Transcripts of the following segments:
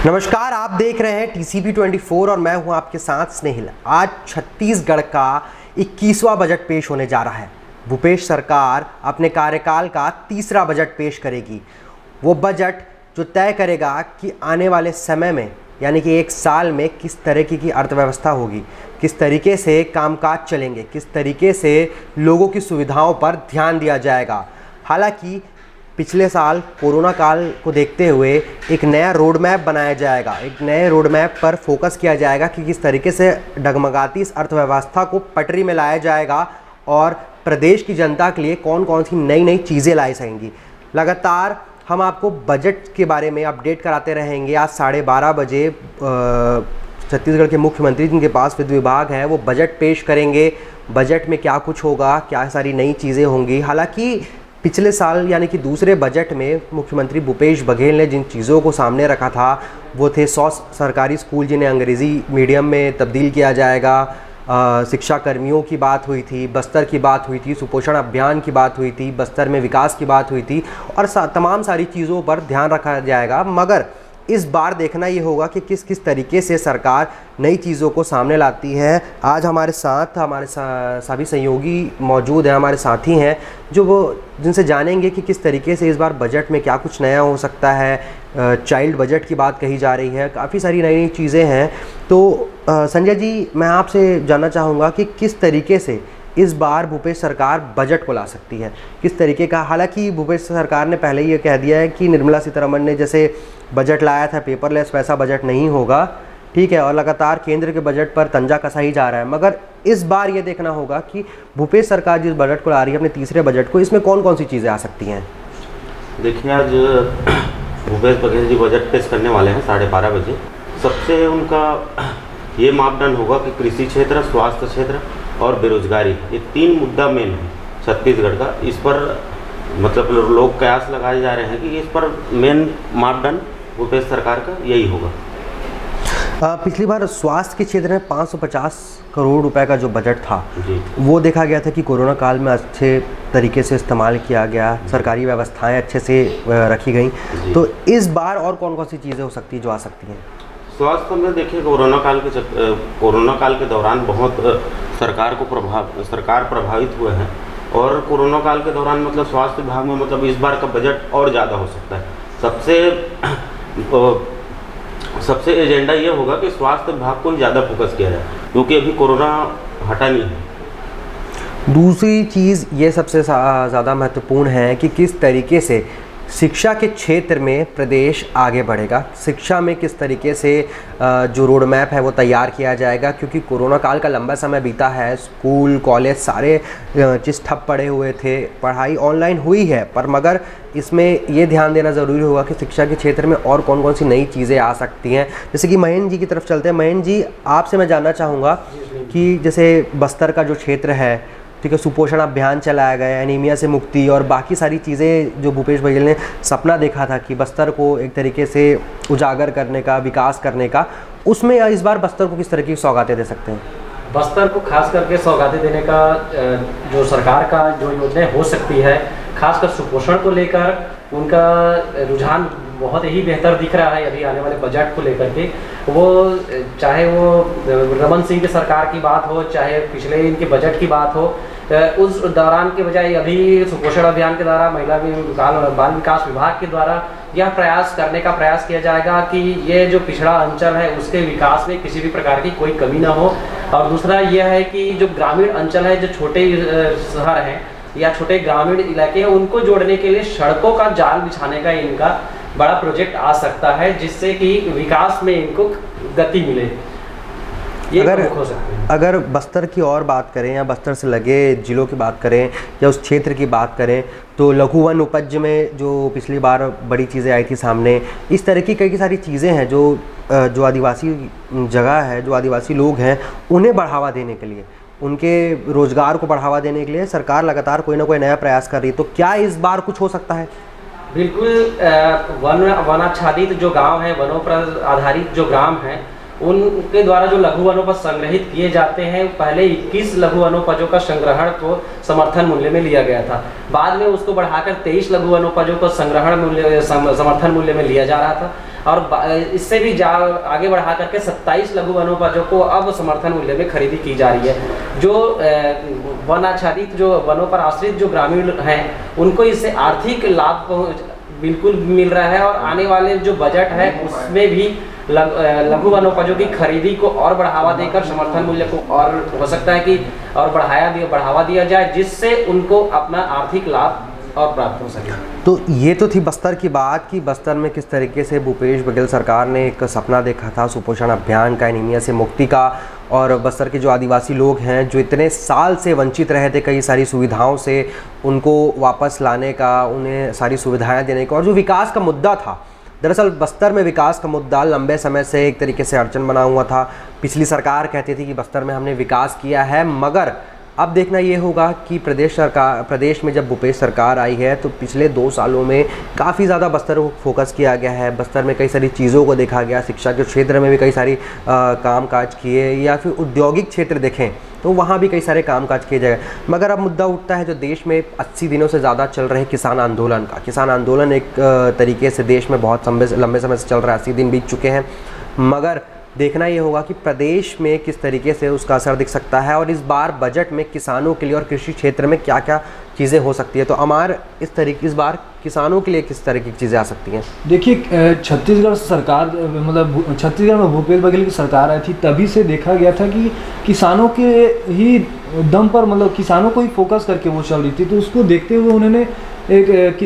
नमस्कार, आप देख रहे हैं TCP 24 और मैं हूं आपके साथ स्नेहिल। आज छत्तीसगढ़ का 21वां बजट पेश होने जा रहा है। भूपेश सरकार अपने कार्यकाल का तीसरा बजट पेश करेगी। वो बजट जो तय करेगा कि आने वाले समय में यानी कि एक साल में किस तरीके की अर्थव्यवस्था होगी, किस तरीके से कामकाज चलेंगे, किस तरीके से लोगों की सुविधाओं पर ध्यान दिया जाएगा। हालांकि पिछले साल कोरोना काल को देखते हुए एक नया रोड मैप बनाया जाएगा, एक नए रोड मैप पर फोकस किया जाएगा कि किस तरीके से डगमगाती इस अर्थव्यवस्था को पटरी में लाया जाएगा और प्रदेश की जनता के लिए कौन कौन सी नई नई चीज़ें लाई जाएंगी। लगातार हम आपको बजट के बारे में अपडेट कराते रहेंगे। आज 12:30 बजे छत्तीसगढ़ के मुख्यमंत्री जिनके पास वित्त विभाग है वो बजट पेश करेंगे। बजट में क्या कुछ होगा, क्या सारी नई चीज़ें होंगी। हालांकि पिछले साल यानी कि दूसरे बजट में मुख्यमंत्री भूपेश बघेल ने जिन चीज़ों को सामने रखा था वो थे 100 सरकारी स्कूल जिन्हें अंग्रेज़ी मीडियम में तब्दील किया जाएगा, शिक्षा कर्मियों की बात हुई थी, बस्तर की बात हुई थी, सुपोषण अभियान की बात हुई थी, बस्तर में विकास की बात हुई थी और तमाम सारी चीज़ों पर ध्यान रखा जाएगा। मगर इस बार देखना ये होगा कि किस किस तरीके से सरकार नई चीज़ों को सामने लाती है। आज हमारे साथ सभी सहयोगी मौजूद हैं, हमारे साथी हैं जो वो जिनसे जानेंगे कि किस तरीके से इस बार बजट में क्या कुछ नया हो सकता है। चाइल्ड बजट की बात कही जा रही है, काफ़ी सारी नई नई चीज़ें हैं। तो संजय जी, मैं आपसे जानना चाहूँगा कि किस तरीके से इस बार भूपेश सरकार बजट को ला सकती है, किस तरीके का। हालांकि भूपेश सरकार ने पहले ही ये कह दिया है कि निर्मला सीतारमण ने जैसे बजट लाया था पेपरलेस वैसा बजट नहीं होगा, ठीक है, और लगातार केंद्र के बजट पर तंजा कसा ही जा रहा है। मगर इस बार ये देखना होगा कि भूपेश सरकार जिस बजट को ला रही है अपने तीसरे बजट को, इसमें कौन कौन सी चीज़ें आ सकती हैं। देखिए, आज भूपेश बघेल जी बजट पेश करने वाले हैं 12:30 बजे। सबसे उनका ये मापदंड होगा कि कृषि क्षेत्र, स्वास्थ्य क्षेत्र और बेरोजगारी, ये 3 मुद्दा मेन है छत्तीसगढ़ का। इस पर मतलब लोग कयास लगाए जा रहे हैं कि इस पर मेन मापदंड भूपेश सरकार का यही होगा। पिछली बार स्वास्थ्य के क्षेत्र में 550 करोड़ रुपए का जो बजट था वो देखा गया था कि कोरोना काल में अच्छे तरीके से इस्तेमाल किया गया, सरकारी व्यवस्थाएं अच्छे से रखी गई। तो इस बार और कौन कौन सी चीज़ें हो सकती हैं जो आ सकती हैं। स्वास्थ्य में देखिए, कोरोना काल के दौरान बहुत सरकार प्रभावित हुए हैं और कोरोना काल के दौरान मतलब स्वास्थ्य विभाग में मतलब इस बार का बजट और ज़्यादा हो सकता है। सबसे एजेंडा ये होगा कि स्वास्थ्य विभाग को ज़्यादा फोकस किया जाए क्योंकि अभी कोरोना हटा नहीं है। दूसरी चीज़ ये सबसे ज़्यादा महत्वपूर्ण है कि किस तरीके से शिक्षा के क्षेत्र में प्रदेश आगे बढ़ेगा। शिक्षा में किस तरीके से जो रोड मैप है वो तैयार किया जाएगा, क्योंकि कोरोना काल का लंबा समय बीता है, स्कूल कॉलेज सारे चीज़ ठप पड़े हुए थे, पढ़ाई ऑनलाइन हुई है, पर मगर इसमें ये ध्यान देना ज़रूरी होगा कि शिक्षा के क्षेत्र में और कौन कौन सी नई चीज़ें आ सकती हैं। जैसे कि महेंद्र जी की तरफ चलते हैं। महेंद्र जी, आपसे मैं जानना चाहूँगा कि जैसे बस्तर का जो क्षेत्र है, ठीक है, सुपोषण अभियान चलाया गया, एनीमिया से मुक्ति और बाकी सारी चीज़ें जो भूपेश बघेल ने सपना देखा था कि बस्तर को एक तरीके से उजागर करने का, विकास करने का, उसमें इस बार बस्तर को किस तरह की सौगातें दे सकते हैं। बस्तर को खास करके सौगातें देने का जो सरकार का जो योजनाएं हो सकती है, खासकर सुपोषण को लेकर उनका रुझान बहुत ही बेहतर दिख रहा है अभी आने वाले बजट को लेकर के। वो चाहे वो रमन सिंह की सरकार की बात हो, चाहे पिछले इनके बजट की बात हो, उस दौरान के बजाय अभी सुपोषण अभियान के द्वारा महिला बाल विकास विभाग के द्वारा यह प्रयास करने का प्रयास किया जाएगा कि ये जो पिछड़ा अंचल है उसके विकास में किसी भी प्रकार की कोई कमी ना हो। और दूसरा यह है कि जो ग्रामीण अंचल है, जो छोटे शहर हैं या छोटे ग्रामीण इलाके हैं, उनको जोड़ने के लिए सड़कों का जाल बिछाने का इनका बड़ा प्रोजेक्ट आ सकता है, जिससे कि विकास में इनको गति मिले। अगर बस्तर की और बात करें या बस्तर से लगे जिलों की बात करें या उस क्षेत्र की बात करें, तो लघु वन उपज में जो पिछली बार बड़ी चीज़ें आई थी सामने, इस तरह की कई सारी चीज़ें हैं जो आदिवासी जगह है, जो आदिवासी लोग हैं, उन्हें बढ़ावा देने के लिए, उनके रोज़गार को बढ़ावा देने के लिए सरकार लगातार कोई ना कोई नया प्रयास कर रही है। तो क्या इस बार कुछ हो सकता है। बिल्कुल, वनाच्छादित जो गांव हैं, वनों पर आधारित जो ग्राम हैं, उनके द्वारा जो लघु वनोपज संग्रहित किए जाते हैं, पहले 21 लघु वनोपजों का संग्रहण को समर्थन मूल्य में लिया गया था। बाद में उसको बढ़ाकर 23 लघु वनोपजों को समर्थन मूल्य में लिया जा रहा था। और इससे भी आगे बढ़ा करके 27 लघु वनोपजों को अब समर्थन मूल्य में खरीदी की जा रही है। जो वन आच्छादित जो वनों पर आश्रित जो ग्रामीण हैं उनको इससे आर्थिक लाभ बिल्कुल मिल रहा है, और आने वाले जो बजट है उसमें भी लघु वनोपजों की खरीदी को और बढ़ावा देकर समर्थन मूल्य को और हो सकता है कि और बढ़ावा दिया जाए, जिससे उनको अपना आर्थिक लाभ और प्राप्त हो सके। तो ये तो थी बस्तर की बात कि बस्तर में किस तरीके से भूपेश बघेल सरकार ने एक सपना देखा था सुपोषण अभियान का, एनीमिया से मुक्ति का, और बस्तर के जो आदिवासी लोग हैं जो इतने साल से वंचित रहे थे कई सारी सुविधाओं से, उनको वापस लाने का, उन्हें सारी सुविधाएं देने का, और जो विकास का मुद्दा था, दरअसल बस्तर में विकास का मुद्दा लंबे समय से एक तरीके से अड़चन बना हुआ था। पिछली सरकार कहती थी कि बस्तर में हमने विकास किया है, मगर अब देखना ये होगा कि प्रदेश में जब भूपेश सरकार आई है तो पिछले 2 सालों में काफ़ी ज़्यादा बस्तर को फोकस किया गया है। बस्तर में कई सारी चीज़ों को देखा गया, शिक्षा के क्षेत्र में भी कई सारी कामकाज किए, या फिर औद्योगिक क्षेत्र देखें तो वहाँ भी कई सारे कामकाज किए जाए। मगर अब मुद्दा उठता है जो देश में 80 दिनों से ज़्यादा चल रहे किसान आंदोलन का। किसान आंदोलन एक तरीके से देश में बहुत लंबे समय से चल रहा है, 80 दिन बीत चुके हैं, मगर देखना ये होगा कि प्रदेश में किस तरीके से उसका असर दिख सकता है, और इस बार बजट में किसानों के लिए और कृषि क्षेत्र में क्या क्या चीज़ें हो सकती है। तो अमार, इस बार किसानों के लिए किस तरह की चीज़ें आ सकती हैं? देखिए, छत्तीसगढ़ सरकार, मतलब छत्तीसगढ़ में भूपेश बघेल की सरकार आई थी, तभी से देखा गया था कि किसानों के ही दम पर, मतलब किसानों को ही फोकस करके वो चल रही थी। तो उसको देखते हुए उन्होंने एक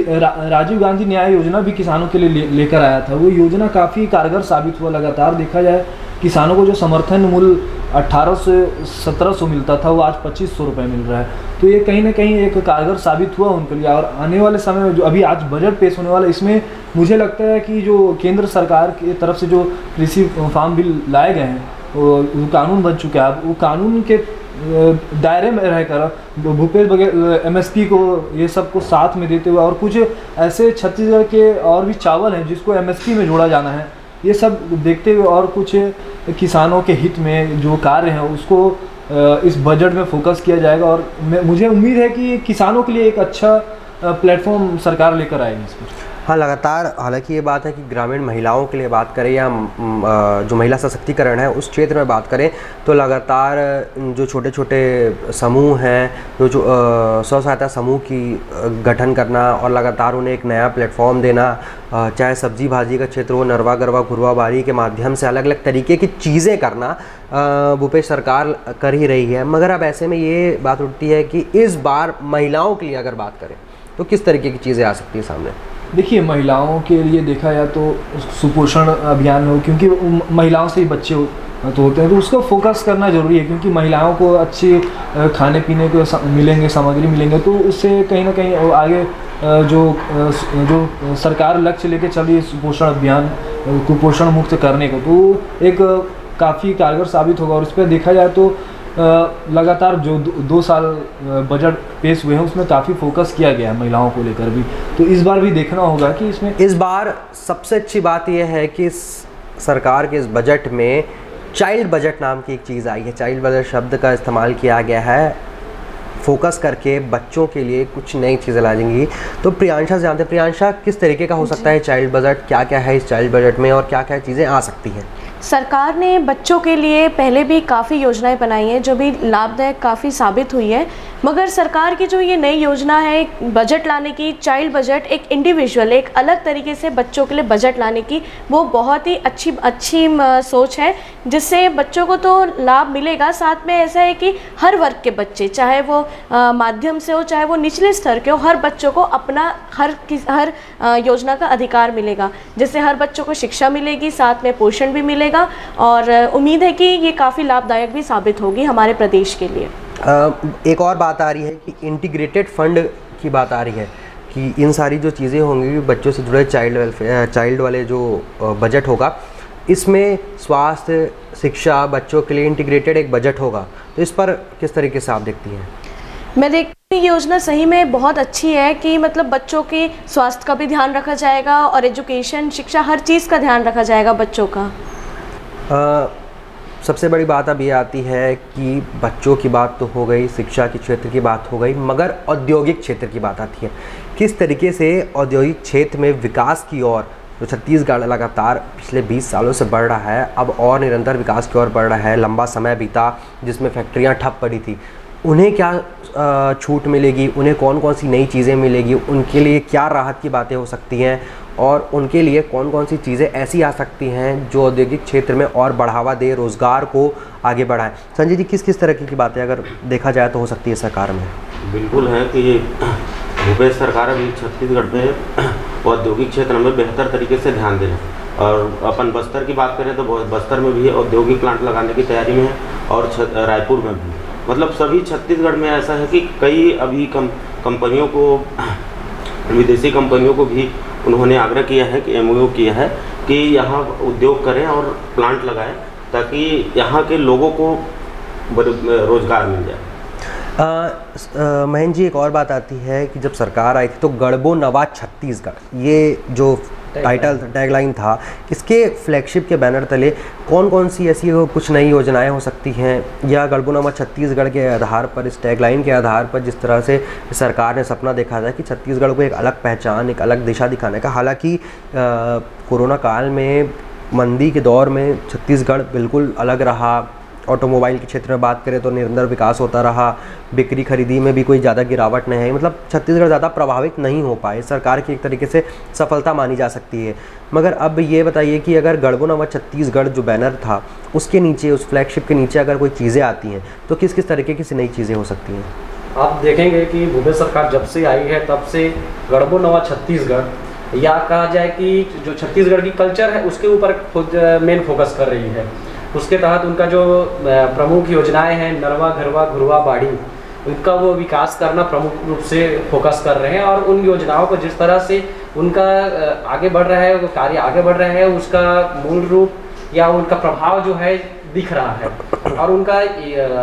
राजीव गांधी न्याय योजना भी किसानों के लिए लेकर आया था। वो योजना काफ़ी कारगर साबित हुआ। लगातार देखा जाए किसानों को जो समर्थन मूल्य 1800 से 1700 मिलता था वो आज 2500 रुपये मिल रहा है। तो ये कहीं ना कहीं एक कारगर साबित हुआ उनके लिए। और आने वाले समय में जो अभी आज बजट पेश होने वाला है, इसमें मुझे लगता है कि जो केंद्र सरकार की तरफ से जो कृषि फार्म बिल लाए गए हैं वो कानून बन चुका है। वो कानून के दायरे में रहकर भूपेश बघेल MSP को ये सब को साथ में देते हुए, और कुछ ऐसे छत्तीसगढ़ के और भी चावल हैं जिसको MSP में जोड़ा जाना है, ये सब देखते हुए और कुछ किसानों के हित में जो कार्य हैं उसको इस बजट में फोकस किया जाएगा। और मुझे उम्मीद है कि किसानों के लिए एक अच्छा प्लेटफॉर्म सरकार लेकर आएगी इस पर। हाँ, लगातार हालांकि ये बात है कि ग्रामीण महिलाओं के लिए बात करें या जो महिला सशक्तिकरण है उस क्षेत्र में बात करें तो लगातार जो छोटे छोटे समूह हैं, जो स्व सहायता समूह की गठन करना और लगातार उन्हें एक नया प्लेटफॉर्म देना, चाहे सब्जी भाजी का क्षेत्र हो, नरवा गरवा घुरवा बारी के माध्यम से अलग अलग तरीके की चीज़ें करना भूपेश सरकार कर ही रही है। मगर अब ऐसे में ये बात उठती है कि इस बार महिलाओं के लिए अगर बात करें तो किस तरीके की चीज़ें आ सकती है सामने? देखिए, महिलाओं के लिए देखा जाए तो सुपोषण अभियान हो, क्योंकि महिलाओं से ही बच्चे तो होते हैं, तो उसको फोकस करना ज़रूरी है। क्योंकि महिलाओं को अच्छी खाने पीने को मिलेंगे, सामग्री मिलेंगे, तो उससे कहीं ना कहीं आगे जो सरकार लक्ष्य लेके चल रही है सुपोषण अभियान, कुपोषण मुक्त करने को, तो एक काफ़ी कारगर साबित होगा। और इस पर देखा जाए तो लगातार जो 2 साल बजट पेश हुए हैं उसमें काफ़ी फोकस किया गया है महिलाओं को लेकर भी। तो इस बार भी देखना होगा कि इसमें इस बार सबसे अच्छी बात यह है कि सरकार के इस बजट में चाइल्ड बजट नाम की एक चीज़ आई है। चाइल्ड बजट शब्द का इस्तेमाल किया गया है, फोकस करके बच्चों के लिए कुछ नई चीज़ें ला जाएंगी। तो प्रियांशा से जानते हैं, प्रियांशा किस तरीके का हो सकता है चाइल्ड बजट, क्या क्या है इस चाइल्ड बजट में और क्या क्या चीज़ें आ सकती हैं? सरकार ने बच्चों के लिए पहले भी काफ़ी योजनाएं बनाई हैं जो भी लाभदायक काफ़ी साबित हुई है। मगर सरकार की जो ये नई योजना है बजट लाने की, चाइल्ड बजट, एक इंडिविजुअल, एक अलग तरीके से बच्चों के लिए बजट लाने की, वो बहुत ही अच्छी सोच है, जिससे बच्चों को तो लाभ मिलेगा। साथ में ऐसा है कि हर वर्ग के बच्चे, चाहे वो माध्यम से हो चाहे वो निचले स्तर के हो, हर बच्चों को अपना हर योजना का अधिकार मिलेगा, जिससे हर बच्चों को शिक्षा मिलेगी, साथ में पोषण भी मिलेगा। और उम्मीद है कि ये काफ़ी लाभदायक भी साबित होगी हमारे प्रदेश के लिए। एक और बात आ रही है कि इंटीग्रेटेड फंड की बात आ रही है कि इन सारी जो चीज़ें होंगी बच्चों से जुड़े चाइल्ड वाले जो बजट होगा, इसमें स्वास्थ्य, शिक्षा, बच्चों के लिए इंटीग्रेटेड एक बजट होगा। तो इस पर किस तरीके से आप देखती हैं? मैं देखती हूँ ये योजना सही में बहुत अच्छी है कि मतलब बच्चों के स्वास्थ्य का भी ध्यान रखा जाएगा और एजुकेशन, शिक्षा, हर चीज़ का ध्यान रखा जाएगा बच्चों का। सबसे बड़ी बात अब ये आती है कि बच्चों की बात तो हो गई, शिक्षा के क्षेत्र की बात हो गई, मगर औद्योगिक क्षेत्र की बात आती है। किस तरीके से औद्योगिक क्षेत्र में विकास की ओर जो छत्तीसगढ़ लगातार पिछले 20 सालों से बढ़ रहा है, अब और निरंतर विकास की ओर बढ़ रहा है। लंबा समय बीता जिसमें फैक्ट्रियां ठप पड़ी थी, उन्हें क्या छूट मिलेगी, उन्हें कौन कौन सी नई चीज़ें मिलेगी, उनके लिए क्या राहत की बातें हो सकती हैं और उनके लिए कौन कौन सी चीज़ें ऐसी आ सकती हैं जो औद्योगिक क्षेत्र में और बढ़ावा दे, रोज़गार को आगे बढ़ाएं। संजय जी, किस किस तरह की बातें अगर देखा जाए तो हो सकती है सरकार में? बिल्कुल है कि भूपेश सरकार अभी छत्तीसगढ़ में औद्योगिक क्षेत्र में बेहतर तरीके से ध्यान दे रहे हैं। और अपन बस्तर की बात करें तो बस्तर में भी औद्योगिक प्लांट लगाने की तैयारी में है और रायपुर में भी, मतलब सभी छत्तीसगढ़ में ऐसा है कि कई अभी कंपनियों को, विदेशी कंपनियों को भी उन्होंने आग्रह किया है कि MOU किया है कि यहाँ उद्योग करें और प्लांट लगाएं ताकि यहाँ के लोगों को रोज़गार मिल जाए। महेंद्र जी, एक और बात आती है कि जब सरकार आई थी तो गढ़बो नवा छत्तीसगढ़, ये जो टाइटल टैगलाइन था, इसके फ्लैगशिप के बैनर तले कौन कौन सी ऐसी कुछ नई योजनाएं हो सकती हैं, या गढ़बो नवा छत्तीसगढ़ के आधार पर, इस टैगलाइन के आधार पर जिस तरह से सरकार ने सपना देखा था कि छत्तीसगढ़ को एक अलग पहचान, एक अलग दिशा दिखाने का। हालांकि कोरोना काल में, मंदी के दौर में छत्तीसगढ़ बिल्कुल अलग रहा। ऑटोमोबाइल के क्षेत्र में बात करें तो निरंतर विकास होता रहा, बिक्री खरीदी में भी कोई ज़्यादा गिरावट नहीं आई, मतलब छत्तीसगढ़ ज़्यादा प्रभावित नहीं हो पाए। सरकार की एक तरीके से सफलता मानी जा सकती है। मगर अब ये बताइए कि अगर गढ़बो नवा छत्तीसगढ़ जो बैनर था, उसके नीचे, उस फ्लैगशिप के नीचे अगर कोई चीज़ें आती हैं तो किस किस तरीके की नई चीज़ें हो सकती हैं? आप देखेंगे कि भूपेश सरकार जब से आई है तब से गढ़बो नवा छत्तीसगढ़, या कहा जाए कि जो छत्तीसगढ़ की कल्चर है उसके ऊपर खुद मेन फोकस कर रही है। उसके तहत उनका जो प्रमुख योजनाएं हैं, नरवा घरवा घुरवा बाड़ी, उनका वो विकास करना प्रमुख रूप से फोकस कर रहे हैं। और उन योजनाओं को जिस तरह से उनका आगे बढ़ रहा है, वो कार्य आगे बढ़ रहा है, उसका मूल रूप या उनका प्रभाव जो है दिख रहा है। और उनका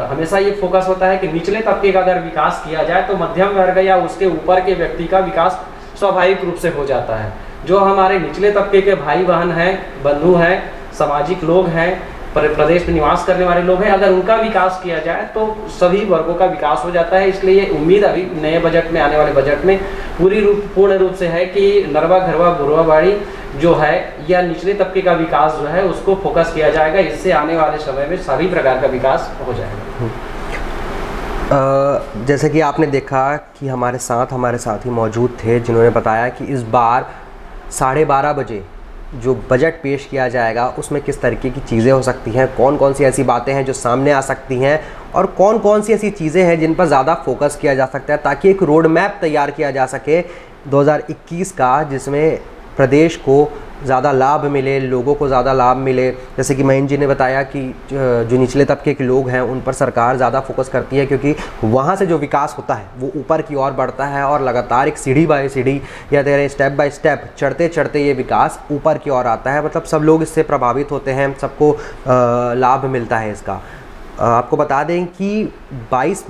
हमेशा ये फोकस होता है कि निचले तबके का अगर विकास किया जाए तो मध्यम वर्ग या उसके ऊपर के व्यक्ति का विकास स्वाभाविक रूप से हो जाता है। जो हमारे निचले तबके के भाई बहन हैं, बंधु हैं, सामाजिक लोग हैं, प्रदेश में निवास करने वाले लोग हैं, अगर उनका विकास किया जाए तो सभी वर्गों का विकास हो जाता है। इसलिए ये उम्मीद अभी नए बजट में, आने वाले बजट में पूर्ण रूप से है कि नरवा घरवा घुरवा बाड़ी जो है या निचले तबके का विकास जो है उसको फोकस किया जाएगा। इससे आने वाले समय में सभी प्रकार का विकास हो जाएगा। जैसे कि आपने देखा कि हमारे साथी मौजूद थे जिन्होंने बताया कि इस बार 12:30 बजे जो बजट पेश किया जाएगा उसमें किस तरीके की चीज़ें हो सकती हैं, कौन कौन सी ऐसी बातें हैं जो सामने आ सकती हैं और कौन कौन सी ऐसी चीज़ें हैं जिन पर ज़्यादा फोकस किया जा सकता है, ताकि एक रोड मैप तैयार किया जा सके 2021 का, जिसमें प्रदेश को ज़्यादा लाभ मिले, लोगों को ज़्यादा लाभ मिले। जैसे कि महेंद्र जी ने बताया कि जो निचले तबके के लोग हैं उन पर सरकार ज़्यादा फोकस करती है, क्योंकि वहाँ से जो विकास होता है वो ऊपर की ओर बढ़ता है और लगातार एक सीढ़ी बाय सीढ़ी या स्टेप बाय स्टेप चढ़ते चढ़ते ये विकास ऊपर की ओर आता है। मतलब सब लोग इससे प्रभावित होते हैं, सबको लाभ मिलता है इसका। आपको बता दें कि 22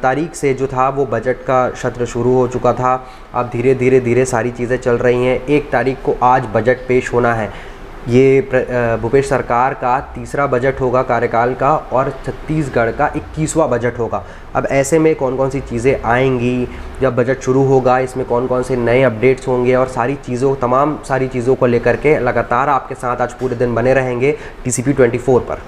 तारीख से जो था वो बजट का सत्र शुरू हो चुका था। अब धीरे धीरे सारी चीज़ें चल रही हैं। 1 तारीख को आज बजट पेश होना है। ये भूपेश सरकार का तीसरा बजट होगा कार्यकाल का और छत्तीसगढ़ का 21वां बजट होगा। अब ऐसे में कौन कौन सी चीज़ें आएंगी, जब बजट शुरू होगा इसमें कौन कौन से नए अपडेट्स होंगे और तमाम सारी चीज़ों को लेकर के लगातार आपके साथ आज पूरे दिन बने रहेंगे TCP 24 पर।